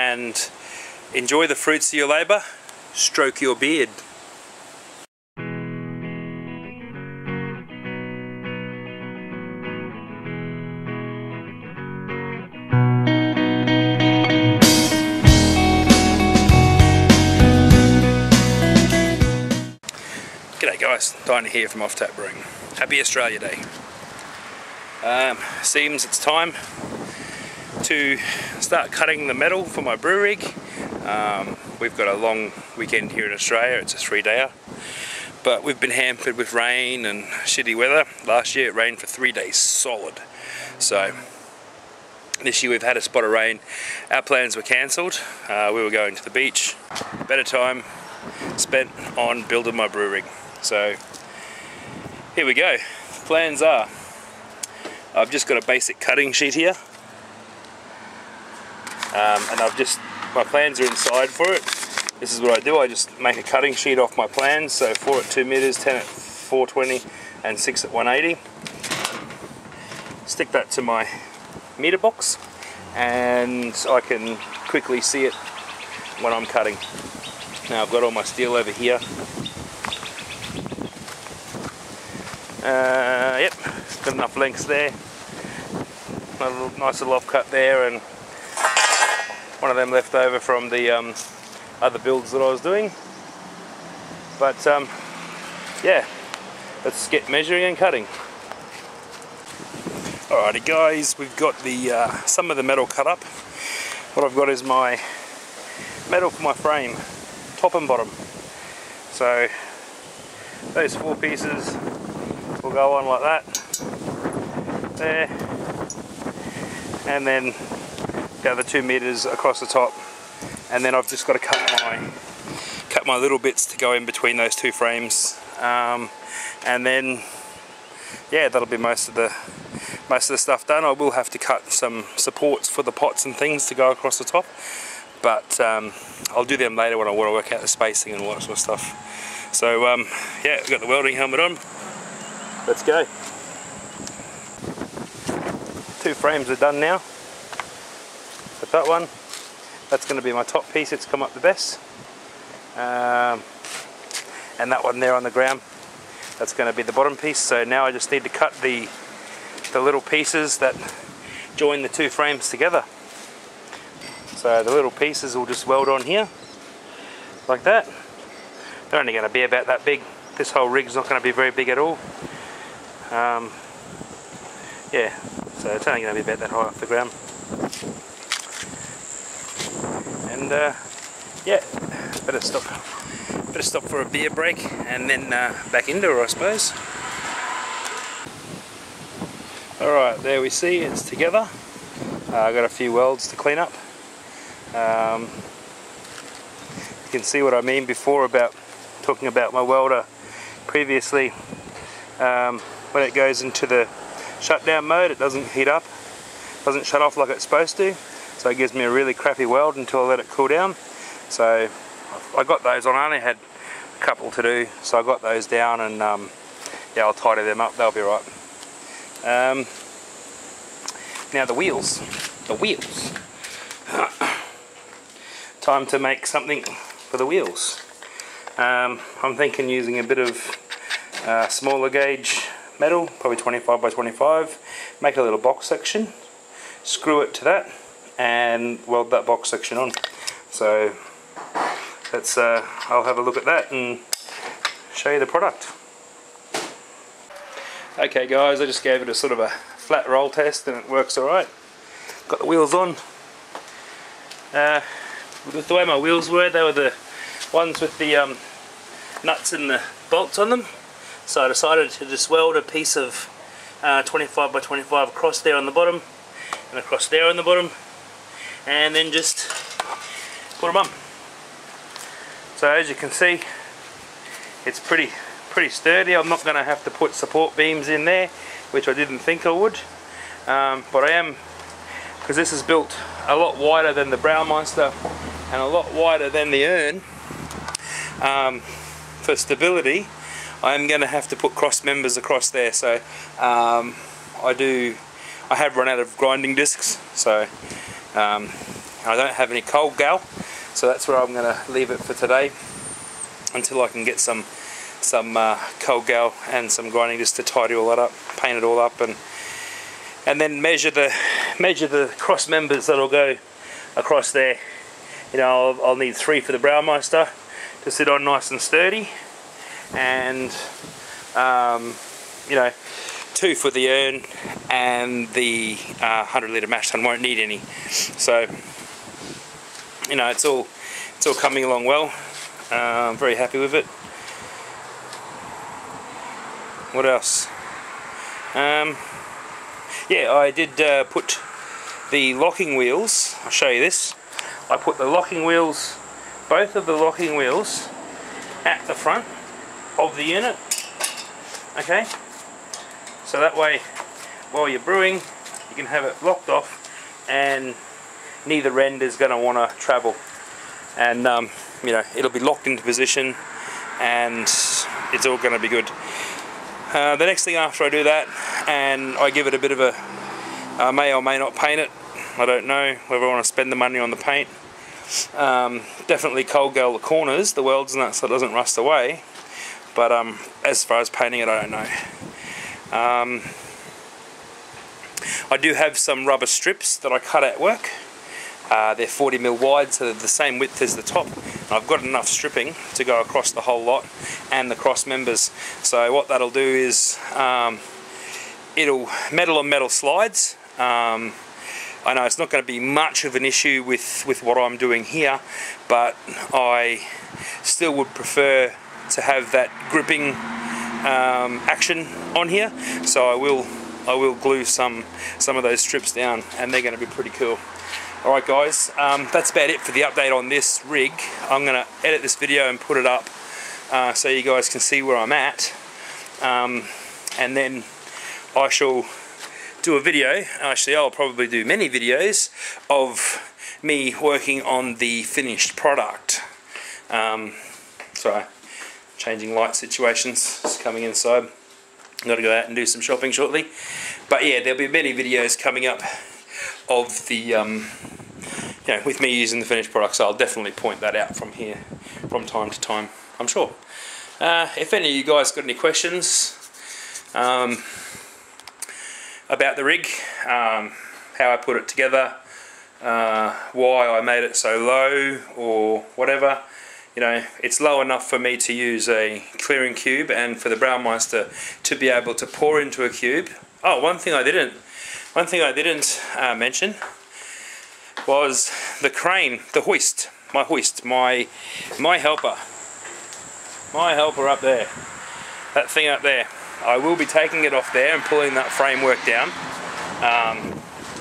and enjoy the fruits of your labour, stroke your beard. G'day guys, Dinah here from Offtap Brewing. Happy Australia Day. Seems it's time to start cutting the metal for my brew rig. We've got a long weekend here in Australia, it's a 3-dayer. But we've been hampered with rain and shitty weather. Last year it rained for 3 days solid. So this year we've had a spot of rain. Our plans were cancelled. We were going to the beach. Better time spent on building my brew rig. So here we go. Plans are, I've just got a basic cutting sheet here, and my plans are inside for it. This is what I do, I just make a cutting sheet off my plans, so 4 at 2 meters, 10 at 420 and 6 at 180. Stick that to my meter box and I can quickly see it when I'm cutting. Now I've got all my steel over here. Yep, got enough lengths there. Nice little offcut there, and one of them left over from the other builds that I was doing. But yeah, let's get measuring and cutting. Alrighty guys, we've got the some of the metal cut up. What I've got is my metal for my frame, top and bottom. So those 4 pieces will go on like that, there, and then the other 2 meters across the top, and then I've just got to cut my little bits to go in between those 2 frames, and then yeah, that'll be most of the stuff done. I will have to cut some supports for the pots and things to go across the top, but I'll do them later when I want to work out the spacing and all that sort of stuff. So yeah, I've got the welding helmet on. Let's go. 2 frames are done now. But that one, that's going to be my top piece. It's come up the best. And that one there on the ground, that's going to be the bottom piece. So now I just need to cut the little pieces that join the 2 frames together. So the little pieces will just weld on here, like that. They're only going to be about that big. This whole rig's not going to be very big at all. Yeah, so it's only going to be about that high off the ground. And yeah, better stop for a beer break and then back into her, I suppose. Alright, there we see it's together. I've got a few welds to clean up. You can see what I mean before about talking about my welder previously. When it goes into the shutdown mode, it doesn't heat up, doesn't shut off like it's supposed to, so it gives me a really crappy weld until I let it cool down. So I got those on. I only had a couple to do, so I got those down, and yeah, I'll tidy them up, they'll be right. Now the wheels. Time to make something for the wheels. I'm thinking using a bit of smaller gauge metal, probably 25 by 25, make a little box section, screw it to that, and weld that box section on. So let's I'll have a look at that and show you the product. Okay guys, I just gave it a sort of a flat roll test and it works alright. Got the wheels on. The way my wheels were, they were the ones with the nuts and the bolts on them. So I decided to just weld a piece of 25 by 25 across there on the bottom and across there on the bottom, and then just put them on. So as you can see, it's pretty sturdy. I'm not going to have to put support beams in there, which I didn't think I would, but I am, because this is built a lot wider than the Brewmeister and a lot wider than the urn. For stability, I'm going to have to put cross members across there. So I have run out of grinding discs, so I I don't have any cold gal, so that's where I'm going to leave it for today until I can get some cold gal and some grinding just to tidy all that up, paint it all up, and then measure the cross members that'll go across there. You know, I'll need 3 for the Brewmeister to sit on nice and sturdy, and you know, 2 for the urn, and the 100 litre mash tun won't need any. So, you know, it's all coming along well. I'm very happy with it. What else? Yeah, I did put the locking wheels. I'll show you this. I put the locking wheels, both of the locking wheels, at the front of the unit. Okay, so that way, while you're brewing, you can have it locked off, and neither end is going to want to travel. And you know, it'll be locked into position, and it's all going to be good. The next thing after I do that, and I give it a bit of a, I may or may not paint it. I don't know whether I want to spend the money on the paint. Definitely cold gal the corners, the welds and that, so it doesn't rust away. But as far as painting it, I don't know. I do have some rubber strips that I cut at work. They're 40mm wide, so they're the same width as the top. I've got enough stripping to go across the whole lot and the cross members. So what that'll do is it'll metal on metal slides. I know it's not going to be much of an issue with what I'm doing here, but I still would prefer to have that gripping action on here. So I will glue some of those strips down, and they're going to be pretty cool. Alright guys, that's about it for the update on this rig. I'm going to edit this video and put it up so you guys can see where I'm at, and then I shall do a video. Actually, I'll probably do many videos of me working on the finished product. Sorry, changing light situations, just coming inside. I've got to go out and do some shopping shortly. But yeah, there'll be many videos coming up of the, you know, with me using the finished product, so I'll definitely point that out from here from time to time, I'm sure. If any of you guys got any questions about the rig, how I put it together, why I made it so low or whatever, you know, it's low enough for me to use a clearing cube and for the Brewmeister to be able to pour into a cube. Oh, one thing I didn't mention was the crane, the hoist, my helper up there, that thing up there. I will be taking it off there and pulling that framework down.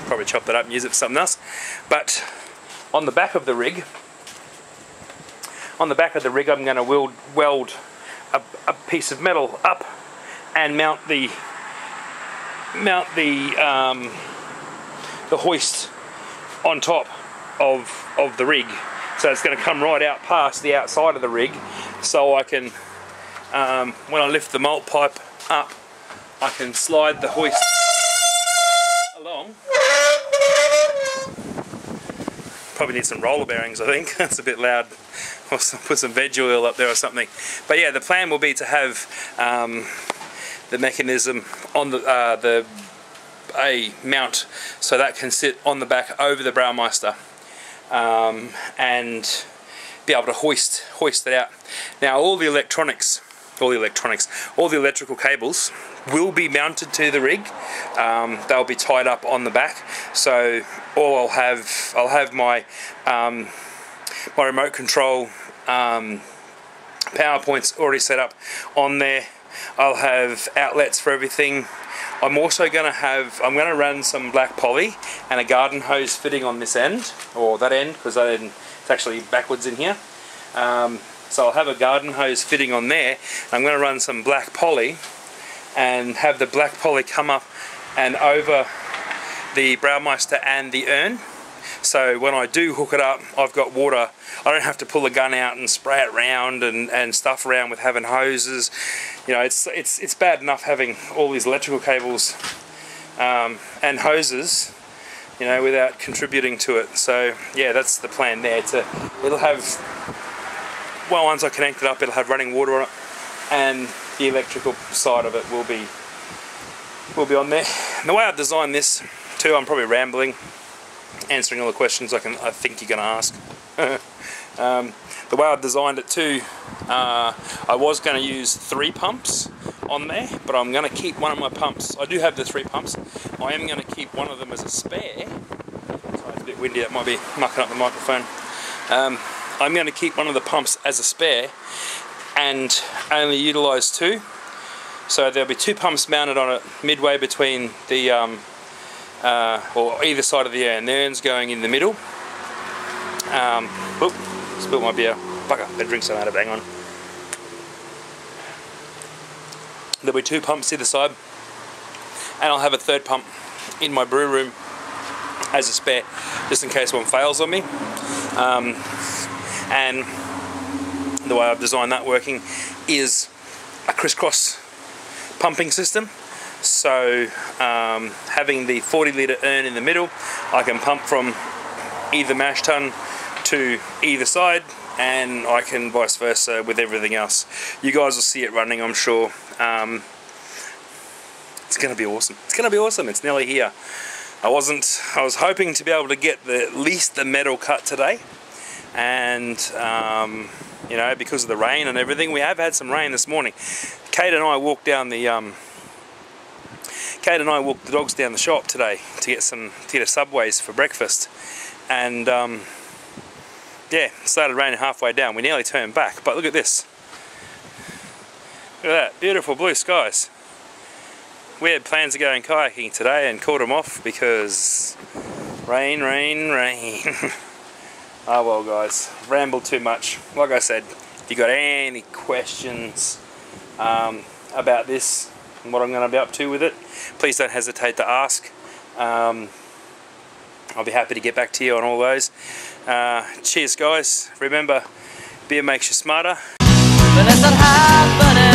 Probably chop that up and use it for something else. But on the back of the rig, I'm going to weld a piece of metal up and mount the hoist on top of the rig. So it's going to come right out past the outside of the rig, so I can, when I lift the malt pipe up, I can slide the hoist along. Probably need some roller bearings, I think. That's a bit loud. I'll put some veg oil up there or something. But yeah, the plan will be to have the mechanism on the mount, so that can sit on the back over the Brewmeister, and be able to hoist it out. Now all the electrical cables will be mounted to the rig. They'll be tied up on the back. So all I'll have my my remote control power points already set up on there. I'll have outlets for everything. I'm also going to run some black poly and a garden hose fitting on this end, or that end, because that end, it's actually backwards in here. So I'll have a garden hose fitting on there. I'm going to run some black poly and have the black poly come up and over the Brewmeister and the urn. So when I do hook it up, I've got water. I don't have to pull the gun out and spray it around and stuff around with having hoses. You know, it's bad enough having all these electrical cables and hoses you know, without contributing to it. So yeah, that's the plan there. It'll have, well, once I connect it up, it'll have running water on it, and the electrical side of it will be on there. And the way I've designed this too, I'm probably rambling, answering all the questions I think you're going to ask. The way I've designed it too, I was going to use 3 pumps on there, but I'm going to keep one of my pumps. I do have the 3 pumps. I am going to keep one of them as a spare. Sorry, it's a bit windy, that might be mucking up the microphone. I'm going to keep one of the pumps as a spare and only utilise 2. So there'll be 2 pumps mounted on it midway between the, or either side of the urn. The urn's going in the middle. Oop, spilled my beer. Bugger, better drink some out of it, hang on. There'll be 2 pumps either side, and I'll have a 3rd pump in my brew room as a spare, just in case one fails on me. And the way I've designed that working is a crisscross pumping system. So having the 40 litre urn in the middle, I can pump from either mash tun to either side, and I can vice versa with everything else. You guys will see it running, I'm sure. It's going to be awesome. It's going to be awesome. It's nearly here. I was hoping to be able to get at least the metal cut today, and you know, because of the rain and everything, we have had some rain this morning. Kate and I walked down the dogs down the shop today to get a Subways for breakfast, and yeah, it started raining halfway down. We nearly turned back, but look at this. Look at that, beautiful blue skies. We had plans of going kayaking today and called them off because rain, rain, rain. Oh well guys, rambled too much. Like I said, if you got any questions about this and what I'm going to be up to with it, please don't hesitate to ask. I'll be happy to get back to you on all those. Cheers guys. Remember, beer makes you smarter. But it's not happening.